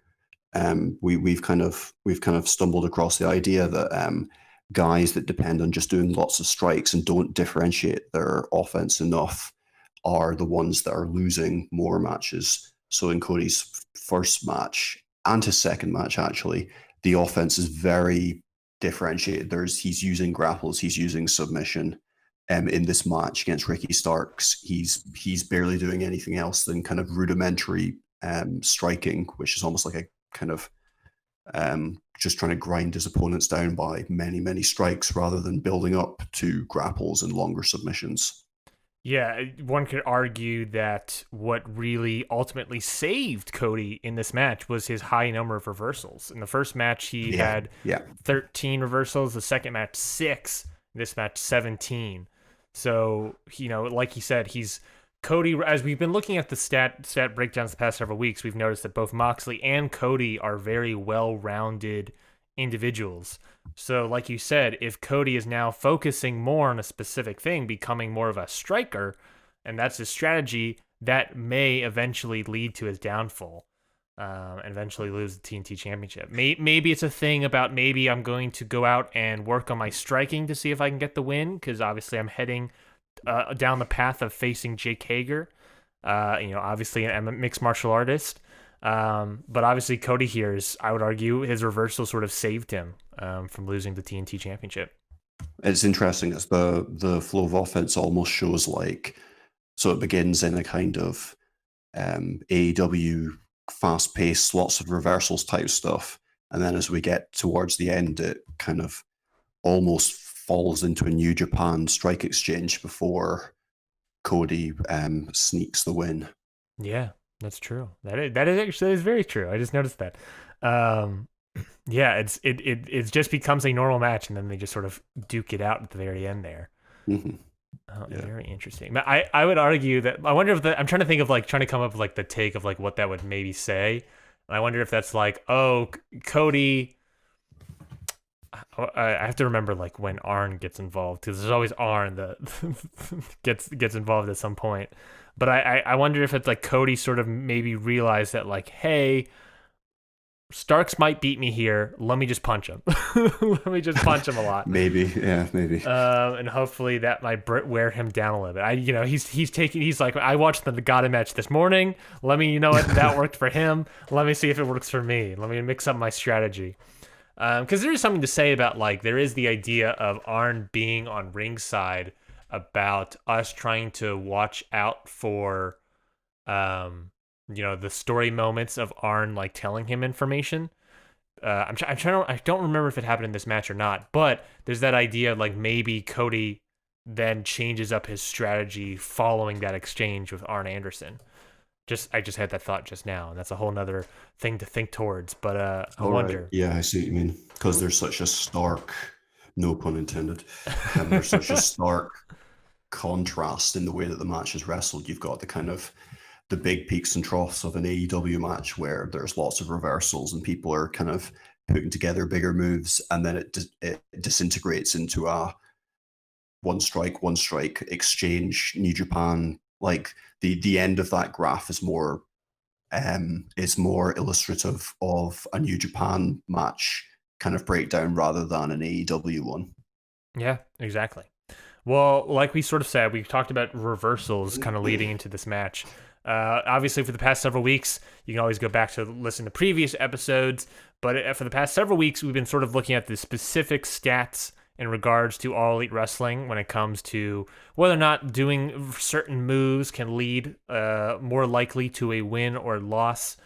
We've kind of stumbled across the idea that guys that depend on just doing lots of strikes and don't differentiate their offense enough are the ones that are losing more matches. So in Cody's first match and his second match, actually, the offense is very differentiated. He's using grapples, he's using submission. In this match against Ricky Starks, he's barely doing anything else than kind of rudimentary striking, which is almost like a kind of just trying to grind his opponents down by many strikes rather than building up to grapples and longer submissions. Yeah, one could argue that what really ultimately saved Cody in this match was his high number of reversals. In the first match, he had 13 reversals. The second match, 6. This match, 17. So, like he said, Cody, as we've been looking at the stat breakdowns the past several weeks, we've noticed that both Moxley and Cody are very well-rounded individuals. So, like you said, if Cody is now focusing more on a specific thing, becoming more of a striker, and that's his strategy, that may eventually lead to his downfall, and eventually lose the TNT Championship. Maybe it's a thing about maybe I'm going to go out and work on my striking to see if I can get the win, because obviously I'm heading down the path of facing Jake Hager. Obviously I'm a mixed martial artist. But obviously Cody here I would argue, his reversal sort of saved him from losing the TNT Championship. It's interesting as the flow of offense almost shows so it begins in a kind of AEW fast-paced, lots of reversals type stuff, and then as we get towards the end, it kind of almost falls into a New Japan strike exchange before Cody sneaks the win. Yeah, that's true. That is very true. I just noticed that. It just becomes a normal match, and then they just sort of duke it out at the very end there. Mm-hmm. Oh, Yeah. very interesting. But I would argue that I wonder if I'm trying to think of like trying to come up with like the take of like what that would maybe say. And I wonder if that's like, oh, Cody. I have to remember like when Arn gets involved because there's always Arn that gets involved at some point. But I wonder if it's like Cody sort of maybe realized that like, hey, Starks might beat me here. Let me just punch him. Let me just punch him a lot. Maybe, yeah, maybe. And hopefully that might wear him down a little bit. He's like, I watched the Nagata match this morning. Let me, you know what, that worked for him. Let me see if it works for me. Let me mix up my strategy. Because there is something to say about like there is the idea of Arn being on ringside about us trying to watch out for, the story moments of Arn like telling him information. I'm trying to. I don't remember if it happened in this match or not, but there's that idea like maybe Cody then changes up his strategy following that exchange with Arn Anderson. I just had that thought just now, and that's a whole nother thing to think towards. But I All right. wonder. Yeah, I see what you mean. Because there's such a stark, no pun intended, there's such a stark contrast in the way that the match is wrestled. You've got the kind of the big peaks and troughs of an AEW match where there's lots of reversals and people are kind of putting together bigger moves, and then it disintegrates into a one strike exchange. New Japan, like the end of that graph is more illustrative of a New Japan match kind of breakdown rather than an AEW one. Yeah, exactly. Well, like we sort of said, we talked about reversals kind of leading into this match. Obviously, for the past several weeks, you can always go back to listen to previous episodes. But for the past several weeks, we've been sort of looking at the specific stats in regards to All Elite Wrestling when it comes to whether or not doing certain moves can lead more likely to a win or loss.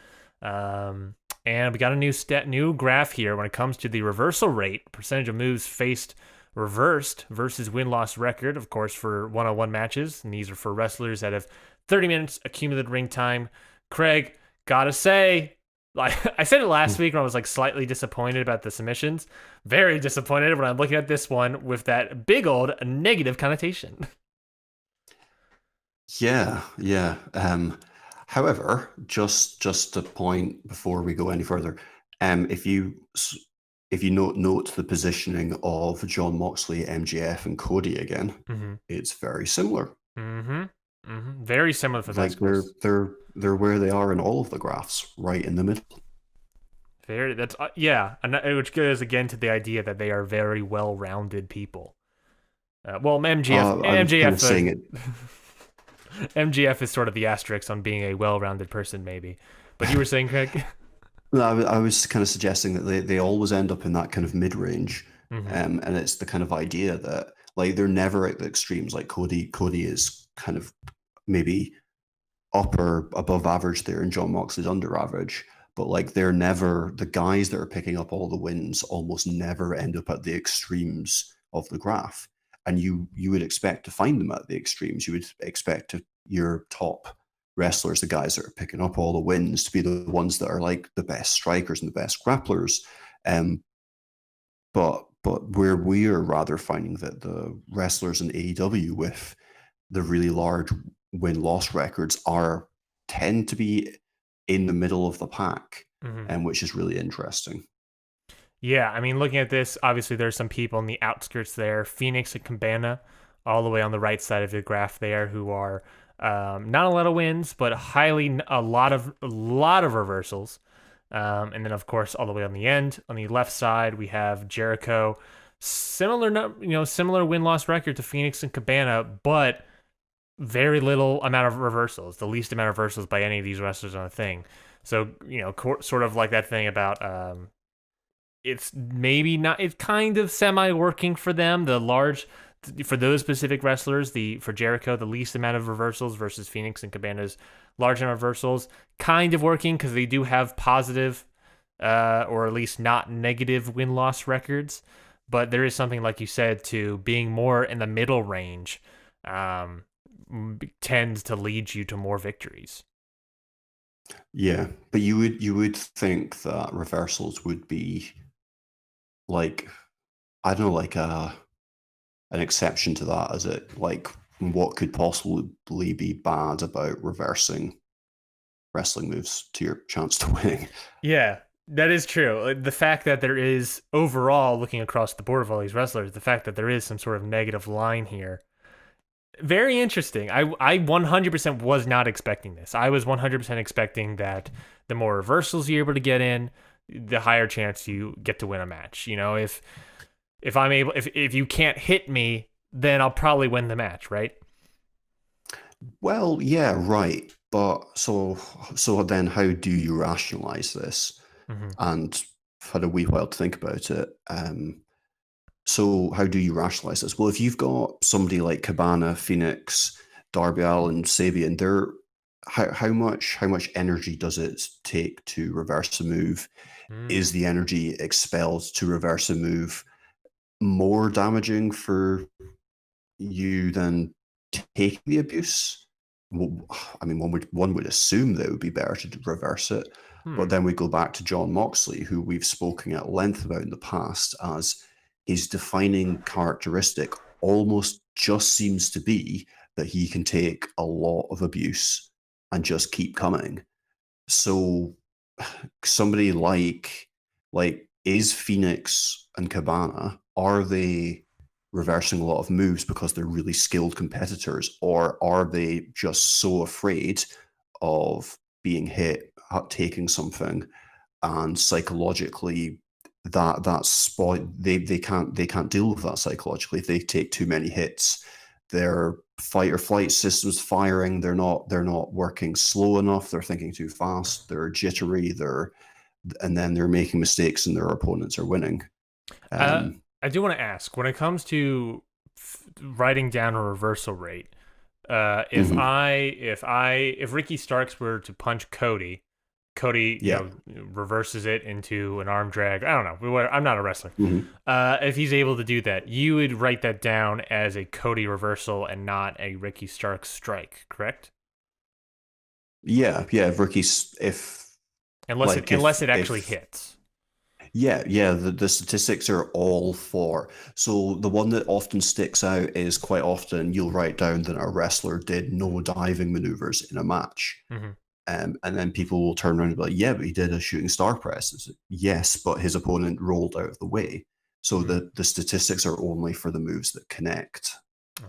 And we got a new graph here when it comes to the reversal rate, percentage of moves faced reversed versus win-loss record, of course, for one-on-one matches. And these are for wrestlers that have 30 minutes accumulated ring time. Craig, gotta say, like I said it last week when I was like slightly disappointed about the submissions. Very disappointed when I'm looking at this one with that big old negative connotation. Yeah, yeah. However, just a point before we go any further, if you note the positioning of John Moxley, MJF, and Cody again, Mm-hmm. it's very similar. Mm-hmm. Mm-hmm. Very similar for Like Vesicles. they're where they are in all of the graphs, right in the middle. Very that's yeah, and which goes again to the idea that they are very well-rounded people. Well, MGF I was kind of MGF saying it. MGF is sort of the asterisk on being a well-rounded person, maybe. But you were saying, Craig? No, I was kind of suggesting that they always end up in that kind of mid range, Mm-hmm. and it's the kind of idea that like they're never at the extremes. Like Cody is kind of maybe upper above average there, and John Moxley's under average. But like they're never the guys that are picking up all the wins. Almost never end up at the extremes of the graph, and you would expect to find them at the extremes. You would expect your top wrestlers, the guys that are picking up all the wins, to be the ones that are like the best strikers and the best grapplers. Um, but where we are rather finding that the wrestlers in AEW with the really large win loss records are tend to be in the middle of the pack, Mm-hmm. and which is really interesting. Yeah, I mean, looking at this, obviously there's some people in the outskirts there, Phoenix and Cabana, all the way on the right side of the graph there, who are not a lot of wins, but a lot of reversals. And then of course all the way on the end, on the left side, we have Jericho, similar win loss record to Phoenix and Cabana, but very little amount of reversals, the least amount of reversals by any of these wrestlers on a thing. So sort of like that thing about it's maybe not, it's kind of semi working for them. For those specific wrestlers, for Jericho, the least amount of reversals versus Phoenix and Cabana's large amount of reversals, kind of working because they do have positive, or at least not negative win loss records. But there is something, like you said, to being more in the middle range, tends to lead you to more victories. Yeah, but you would think that reversals would be like I don't know, like an exception to that? Is it like what could possibly be bad about reversing wrestling moves to your chance to winning? Yeah, that is true. The fact that there is overall, looking across the board of all these wrestlers, the fact that there is some sort of negative line here, very interesting. I 100% was not expecting this. I was 100% expecting that the more reversals you're able to get in, the higher chance you get to win a match. You know, if I'm able, if you can't hit me, then I'll probably win the match, right? Well, yeah, right. But so then how do you rationalize this? Mm-hmm. And I've had a wee while to think about it. So how do you rationalize this? Well, if you've got somebody like Cabana, Phoenix, Darby Allin, Sabian, they're how much energy does it take to reverse a move? Is Mm. the energy expelled to reverse a move more damaging for you than taking the abuse? Well, I mean, one would assume that it would be better to reverse it, but Hmm. then we go back to John Moxley, who we've spoken at length about in the past, as his defining characteristic almost just seems to be that he can take a lot of abuse and just keep coming. So somebody like is Phoenix and Cabana, are they reversing a lot of moves because they're really skilled competitors, or are they just so afraid of being hit, taking something, and psychologically that spot they can't deal with that psychologically. If they take too many hits, their fight or flight systems firing, they're not working slow enough, they're thinking too fast, they're jittery, and then they're making mistakes and their opponents are winning. Uh, um I do want to ask when it comes to writing down a reversal rate. mhm, If Ricky Starks were to punch Cody, Cody, yeah. reverses it into an arm drag. I don't know. I'm not a wrestler. Mhm. If he's able to do that, you would write that down as a Cody reversal and not a Ricky Starks strike, correct? Yeah, rookies, if Unless it like unless if it actually if hits. yeah, the statistics are all for. So the one that often sticks out is quite often you'll write down that a wrestler did no diving maneuvers in a match. Hmm. And then people will turn around and be like, yeah, but he did a shooting star press. It's like, yes, but his opponent rolled out of the way. So Hmm. the statistics are only for the moves that connect.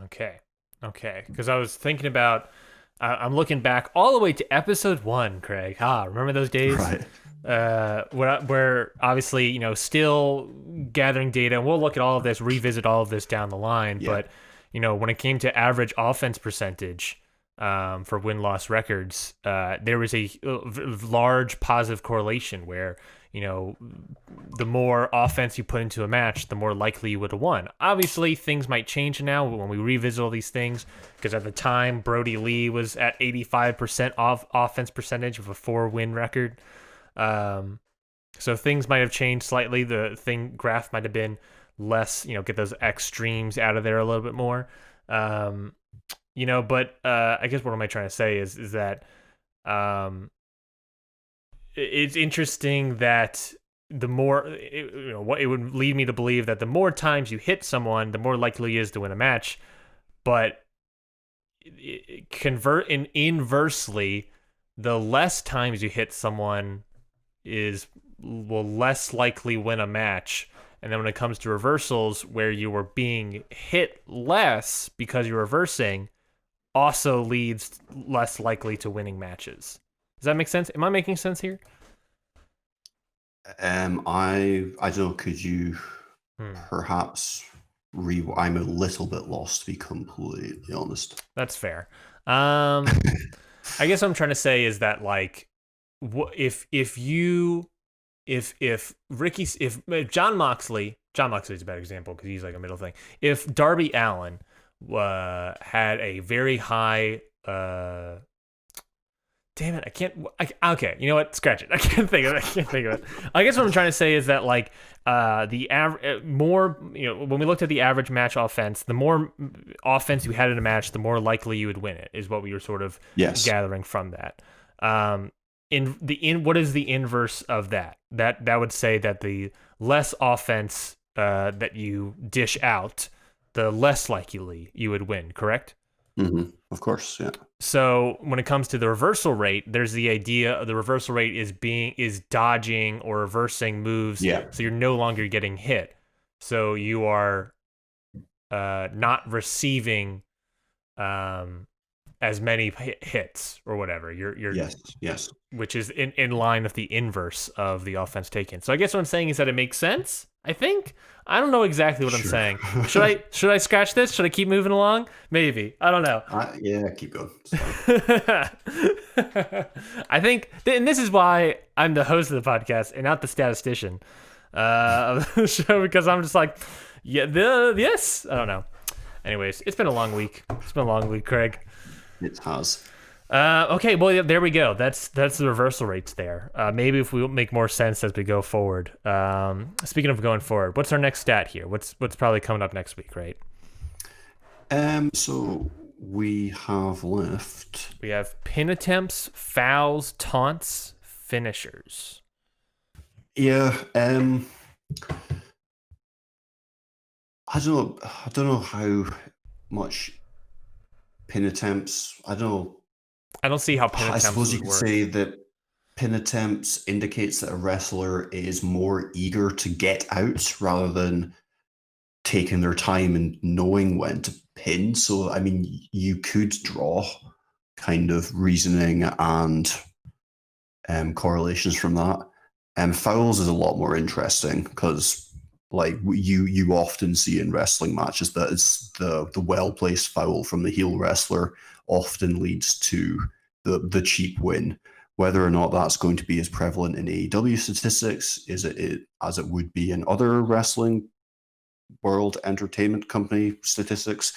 Okay. Okay. Because I was thinking about, I'm looking back all the way to episode 1, Craig. Remember those days? Right. Where obviously, still gathering data, and we'll look at all of this, revisit all of this down the line. Yeah. But, when it came to average offense percentage for win loss records, there was a large positive correlation where, you know, the more offense you put into a match, the more likely you would have won. Obviously, things might change now when we revisit all these things, because at the time, Brody Lee was at 85% off offense percentage of a 4-win record. Um, so things might have changed slightly. The thing graph might have been less, get those extremes out of there a little bit more. Um, but I guess what am I trying to say is that um, it's interesting that the more what it would lead me to believe that the more times you hit someone, the more likely he is to win a match. But convert in inversely, the less times you hit someone will less likely win a match. And then when it comes to reversals, where you were being hit less because you're reversing, also leads less likely to winning matches. Does that make sense? Am I making sense here? I don't know. Could you Hmm. perhaps I'm a little bit lost, to be completely honest. That's fair. I guess what I'm trying to say is that like, if you if Ricky if John Moxley's a bad example because he's like a middle thing. If Darby Allin had a very high damn it, I can't. Okay, you know what? Scratch it. I can't think of it. I can't think of it. I guess what I'm trying to say is that like the average more when we looked at the average match offense, the more offense you had in a match, the more likely you would win it. Is what we were sort of Yes. gathering from that. In what is the inverse of that? That would say that the less offense that you dish out, the less likely you would win, correct? Of course, yeah. So when it comes to the reversal rate, there's the idea of the reversal rate is dodging or reversing moves, Yeah. so you're no longer getting hit. So you are not receiving as many hits or whatever. You're Yes. which is in line with the inverse of the offense taken. So I guess what I'm saying is that it makes sense. I think I don't know exactly what I'm Sure. saying. Should I scratch this? Should I keep moving along? Maybe. I don't know. Yeah, keep going. It's fine. I think, and this is why I'm the host of the podcast and not the statistician of the show, because I'm just like, yes. I don't know. Anyways, it's been a long week. Craig. It has. Okay, well, yeah, there we go. That's the reversal rates there. Maybe if we make more sense as we go forward. Speaking of going forward, what's our next stat here? What's probably coming up next week, right? So we have left. We have pin attempts, fouls, taunts, finishers. Yeah. I don't know how much pin attempts. I don't know. I don't see how pin attempts I suppose you would could work. say that pin attempts indicates that a wrestler is more eager to get out rather than taking their time and knowing when to pin. So, I mean, you could draw kind of reasoning and correlations from that. Fouls is a lot more interesting because, like, you often see in wrestling matches that it's the well placed foul from the heel wrestler often leads to the cheap win. Whether or not that's going to be as prevalent in AEW statistics is it as it would be in other wrestling world entertainment company statistics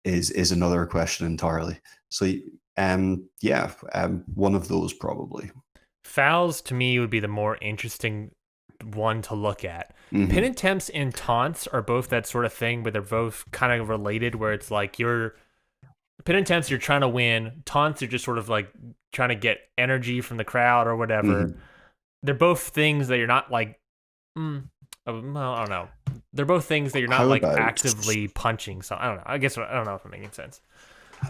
is another question entirely. So one of those probably. Fouls to me would be the more interesting one to look at. Pin attempts and taunts are both that sort of thing, but they're both kind of related, where it's like you're pin attempts, you're trying to win. Taunts, you're just sort of like trying to get energy from the crowd or whatever. They're both things that you're not like, well, I don't know. They're both things that you're not like actively punching. So I don't know. I don't know if I'm making sense.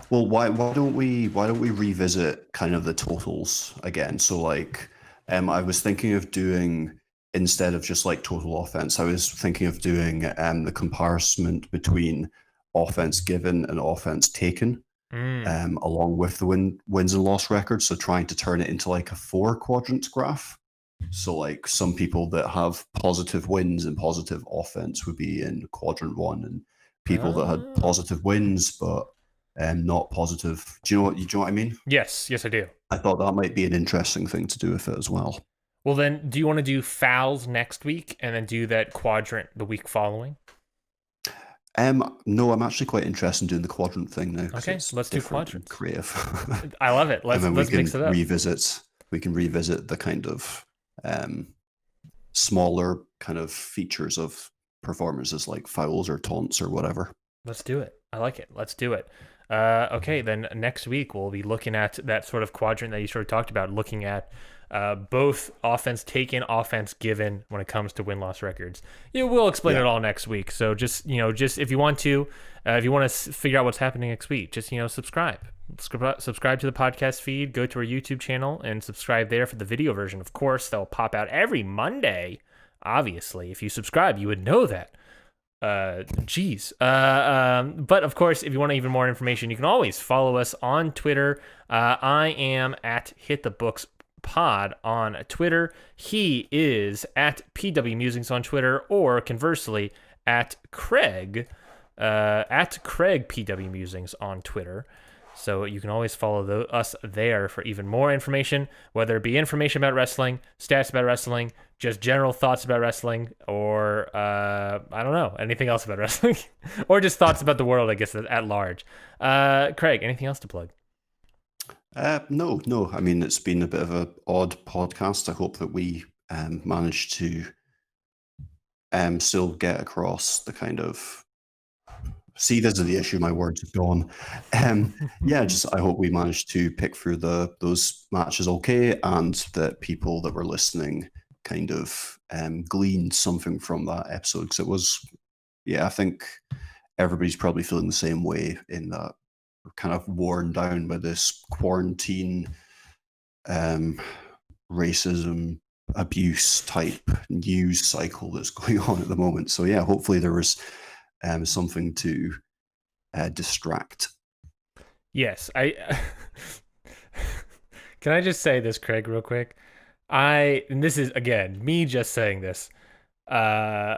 Well, why don't we revisit kind of the totals again? So like, I was thinking of doing, instead of just like total offense, I was thinking of doing the comparison between offense given and offense taken, along with the wins and loss records. So trying to turn it into like a 4-quadrant graph. So like some people that have positive wins and positive offense would be in quadrant 1, and people that had positive wins but not positive. Do you know what I mean? Yes, I do. I thought that might be an interesting thing to do with it as well. Well, then, do you want to do fouls next week and then do that quadrant the week following? No, I'm actually quite interested in doing the quadrant thing now. Okay, let's do quadrants. Creative. I love it. Let's mix it up. We can revisit the kind of smaller kind of features of performances like fouls or taunts or whatever. Let's do it. I like it. Let's do it. Okay, then next week we'll be looking at that sort of quadrant that you sort of talked about, looking at both offense taken, offense given when it comes to win-loss records. We'll explain it all next week. So just if you want to figure out what's happening next week, just subscribe to the podcast feed, go to our YouTube channel and subscribe there for the video version. Of course, that'll pop out every Monday. Obviously, if you subscribe, you would know that. But of course, if you want even more information, you can always follow us on Twitter. I am at HitTheBooksPod on Twitter. He is at PW Musings on Twitter, or conversely at Craig PW Musings on Twitter. So you can always follow us there for even more information, whether it be information about wrestling, stats about wrestling, just general thoughts about wrestling, or I don't know, anything else about wrestling, or just thoughts about the world, I guess, at large. Craig, anything else to plug? No. I mean, it's been a bit of an odd podcast. I hope that we managed to still get across the kind of... See, this is the issue. My words have gone. I hope we managed to pick through those matches okay, and that people that were listening kind of gleaned something from that episode, because it was yeah, I think everybody's probably feeling the same way in that we're kind of worn down by this quarantine, um, racism, abuse type news cycle that's going on at the moment. So yeah, hopefully there was something to distract. Yes, I can I just say this, Craig, real quick. And this is again me just saying this. Uh,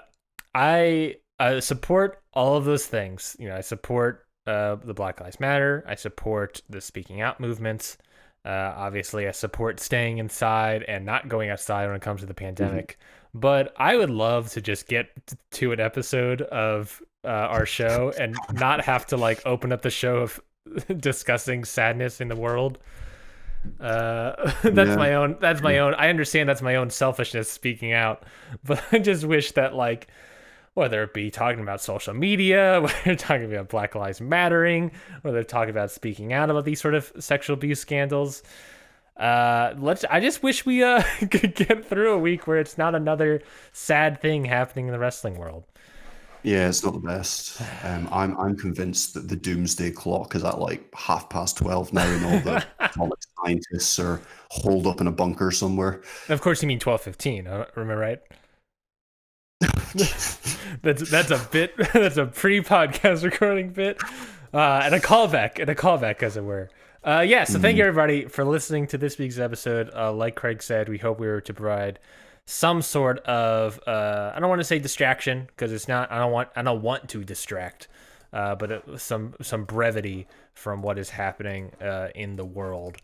I support all of those things. You know, I support the Black Lives Matter. I support the speaking out movements. Obviously, I support staying inside and not going outside when it comes to the pandemic. But I would love to just get to an episode of our show and not have to like open up the show of discussing sadness in the world. That's Yeah. my own. That's my own. I understand that's my own selfishness speaking out, but I just wish that like whether it be talking about social media, whether they're talking about Black Lives Mattering, whether they're talking about speaking out about these sort of sexual abuse scandals. I just wish we could get through a week where it's not another sad thing happening in the wrestling world. Yeah, it's not the best. I'm convinced that the doomsday clock is at like 12:30 now, and all the atomic scientists are holed up in a bunker somewhere. Of course, you mean 12:15. Remember right? that's a bit. That's a pre-podcast recording bit, and a callback, as it were. Yeah. So thank you everybody for listening to this week's episode. Like Craig said, we hope we were to provide some sort of I don't want to say distraction because it's not. I don't want to distract, but some brevity from what is happening in the world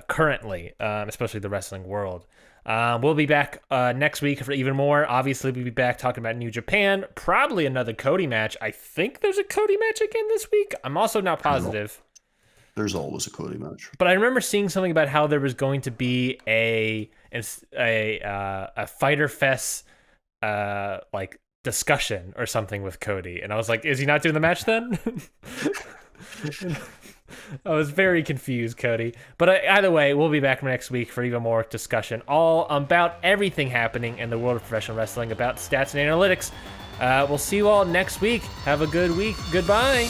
currently, especially the wrestling world. We'll be back next week for even more. Obviously, we'll be back talking about New Japan. Probably another Cody match. I think there's a Cody match again this week. I'm also not positive. There's always a Cody match. But I remember seeing something about how there was going to be a Fighter Fest like discussion or something with Cody, and I was like, is he not doing the match then? I was very confused, Cody. But either way, we'll be back next week for even more discussion all about everything happening in the world of professional wrestling, about stats and analytics. We'll see you all next week. Have a good week. Goodbye.